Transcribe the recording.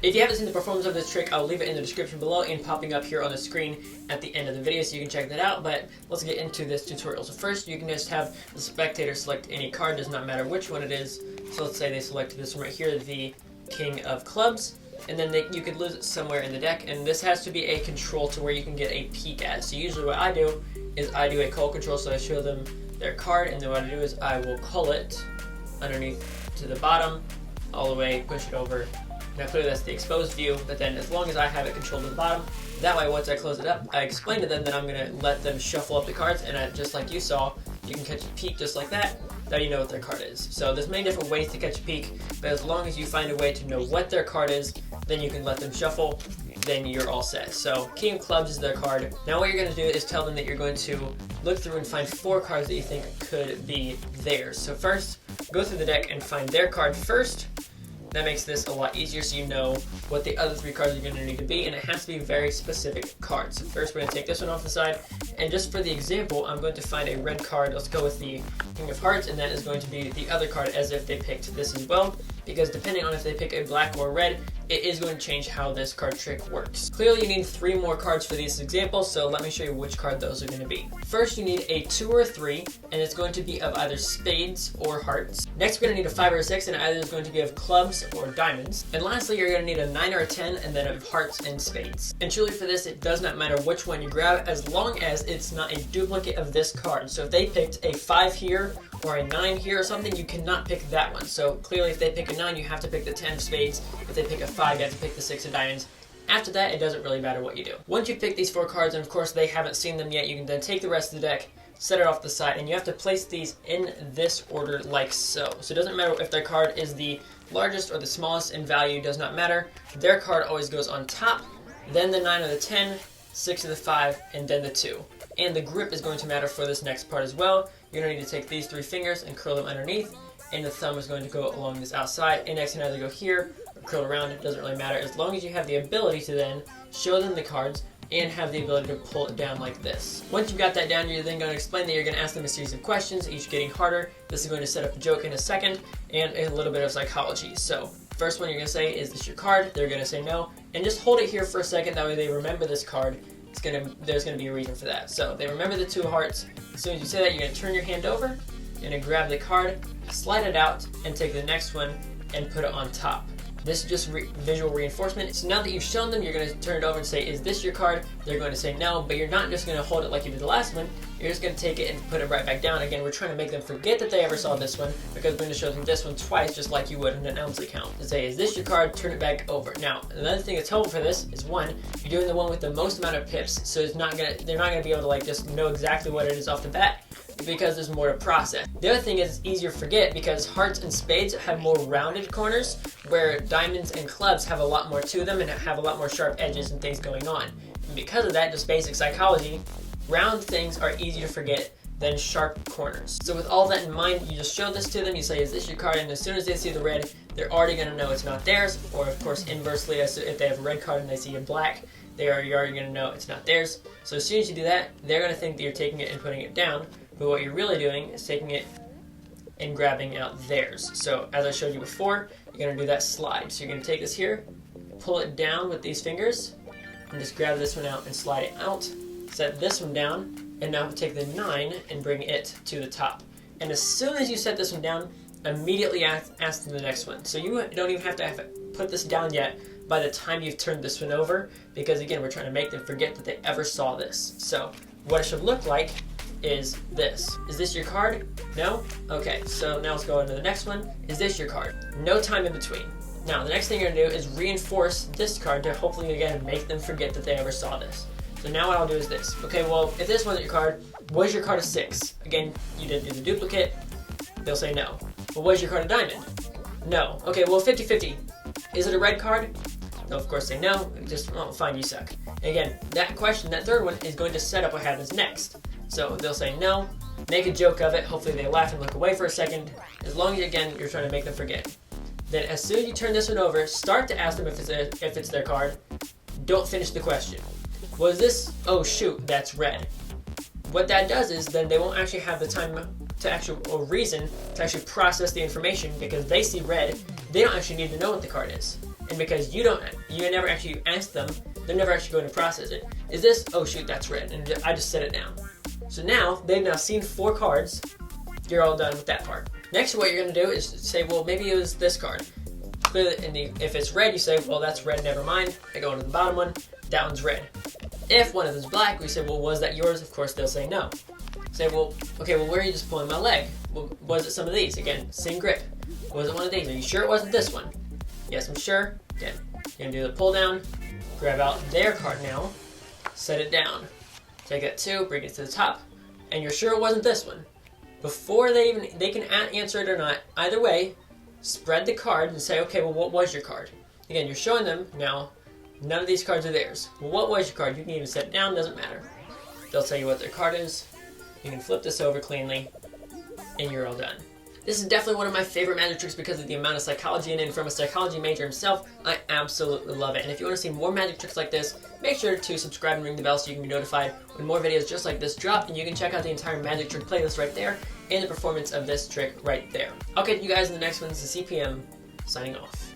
If you haven't seen the performance of this trick, I'll leave it in the description below and popping up here on the screen at the end of the video so you can check that out, but let's get into this tutorial. So first you can just have the spectator select any card, does not matter which one it is. So let's say they select this one right here, the King of Clubs, and then you could lose it somewhere in the deck, and this has to be a control to where you can get a peek at. So usually what I do is I do a call control, so I show them their card, and then what I do is I will call it underneath to the bottom, all the way, push it over. Now clearly that's the exposed view, but then as long as I have it controlled to the bottom, that way once I close it up, I explain to them that I'm going to let them shuffle up the cards, and just like you saw, you can catch a peek just like that, now you know what their card is. So there's many different ways to catch a peek, but as long as you find a way to know what their card is, then you can let them shuffle, then you're all set. So King of Clubs is their card. Now what you're going to do is tell them that you're going to look through and find 4 cards that you think could be theirs. So first, go through the deck and find their card first. That makes this a lot easier so you know what the other 3 cards are going to need to be, and it has to be very specific cards. So first we're going to take this one off the side, and just for the example, I'm going to find a red card. Let's go with the King of Hearts, and that is going to be the other card as if they picked this as well, because depending on if they pick a black or red, it is going to change how this card trick works. Clearly you need 3 more cards for these examples, so let me show you which card those are going to be. First you need a 2 or 3, and it's going to be of either spades or hearts. Next we're going to need a 5 or a 6, and either is going to be of clubs or diamonds. And lastly you're going to need a 9 or a 10, and then of hearts and spades. And truly for this, it does not matter which one you grab as long as it's not a duplicate of this card. So if they picked a 5 here or a 9 here or something, you cannot pick that one. So clearly if they pick a 9, you have to pick the 10 of spades. If they pick a 5, you have to pick the 6 of diamonds. After that, it doesn't really matter what you do. Once you pick these 4 cards, and of course they haven't seen them yet, you can then take the rest of the deck, set it off the side, and you have to place these in this order like so. So it doesn't matter if their card is the largest or the smallest in value, does not matter. Their card always goes on top, then the 9 or the 10, 6 of the 5, and then the 2. And the grip is going to matter for this next part as well. You're going to need to take these 3 fingers and curl them underneath, and the thumb is going to go along this outside. Index can either go here or curl around, it doesn't really matter, as long as you have the ability to then show them the cards and have the ability to pull it down like this. Once you've got that down, you're then going to explain that you're going to ask them a series of questions, each getting harder. This is going to set up a joke in a second, and a little bit of psychology. So first one you're going to say, is this your card? They're going to say no, and just hold it here for a second, that way they remember this card. There's going to be a reason for that. So they remember the 2 hearts. As soon as you say that, you're going to turn your hand over, you're going to grab the card, slide it out, and take the next one and put it on top. This is just visual reinforcement. So now that you've shown them, you're going to turn it over and say, is this your card? They're going to say no, but you're not just going to hold it like you did the last one. You're just going to take it and put it right back down. Again, we're trying to make them forget that they ever saw this one, because we're going to show them this one twice, just like you would in an Elmsley count. To say, is this your card? Turn it back over. Now, another thing that's helpful for this is, 1, you're doing the one with the most amount of pips, so they're not going to be able to like just know exactly what it is off the bat, because there's more to process. The other thing is it's easier to forget because hearts and spades have more rounded corners, where diamonds and clubs have a lot more to them and have a lot more sharp edges and things going on. And because of that, just basic psychology, round things are easier to forget than sharp corners. So with all that in mind, you just show this to them, you say, is this your card? And as soon as they see the red, they're already going to know it's not theirs. Or of course inversely, if they have a red card and they see a black, you're already going to know it's not theirs. So as soon as you do that, they're going to think that you're taking it and putting it down. But what you're really doing is taking it and grabbing out theirs. So as I showed you before, you're going to do that slide. So you're going to take this here, pull it down with these fingers, and just grab this one out and slide it out. Set this one down, and now take the 9 and bring it to the top. And as soon as you set this one down, immediately ask them the next one. So you don't even have to put this down yet by the time you've turned this one over, because again, we're trying to make them forget that they ever saw this. So what it should look like is this. Is this your card? No? Okay, so now let's go on to the next one. Is this your card? No time in between. Now, the next thing you're going to do is reinforce this card to hopefully, again, make them forget that they ever saw this. So now what I'll do is this. Okay, well, if this wasn't your card, was your card a 6? Again, you didn't do the duplicate. They'll say no. Well, was your card a diamond? No. Okay, well, 50-50. Is it a red card? They'll, of course, say no. Just, well, fine, you suck. And again, that question, that third one, is going to set up what happens next. So they'll say no, make a joke of it, hopefully they laugh and look away for a second, as long as, again, you're trying to make them forget. Then as soon as you turn this one over, start to ask them if it's their card. Don't finish the question. Was this, oh shoot, that's red. What that does is then they won't actually have the time or reason to actually process the information, because they see red, they don't actually need to know what the card is. And because you never actually ask them, they're never actually going to process it. Is this? Oh shoot, that's red, and I just set it down. So now they've now seen 4 cards. You're all done with that part. Next, what you're going to do is say, well, maybe it was this card. If it's red, you say, well, that's red, never mind. I go into the bottom one, that one's red. If one of them is black, we say, well, was that yours? Of course, they'll say no. Say, well, okay, well, where are you just pulling my leg? Well, was it some of these? Again, same grip. Was it one of these? Are you sure it wasn't this one? Yes, I'm sure. Again, you're going to do the pull down, grab out their card now, set it down. Take that 2, bring it to the top, and you're sure it wasn't this one. Before they can answer it or not, either way, spread the card and say, okay, well, what was your card? Again, you're showing them now, none of these cards are theirs. Well, what was your card? You can even set it down, doesn't matter. They'll tell you what their card is. You can flip this over cleanly, and you're all done. This is definitely one of my favorite magic tricks because of the amount of psychology in it, and from a psychology major himself, I absolutely love it. And if you want to see more magic tricks like this, make sure to subscribe and ring the bell so you can be notified when more videos just like this drop, and you can check out the entire magic trick playlist right there, and the performance of this trick right there. I'll catch you guys in the next one. This is CPM, signing off.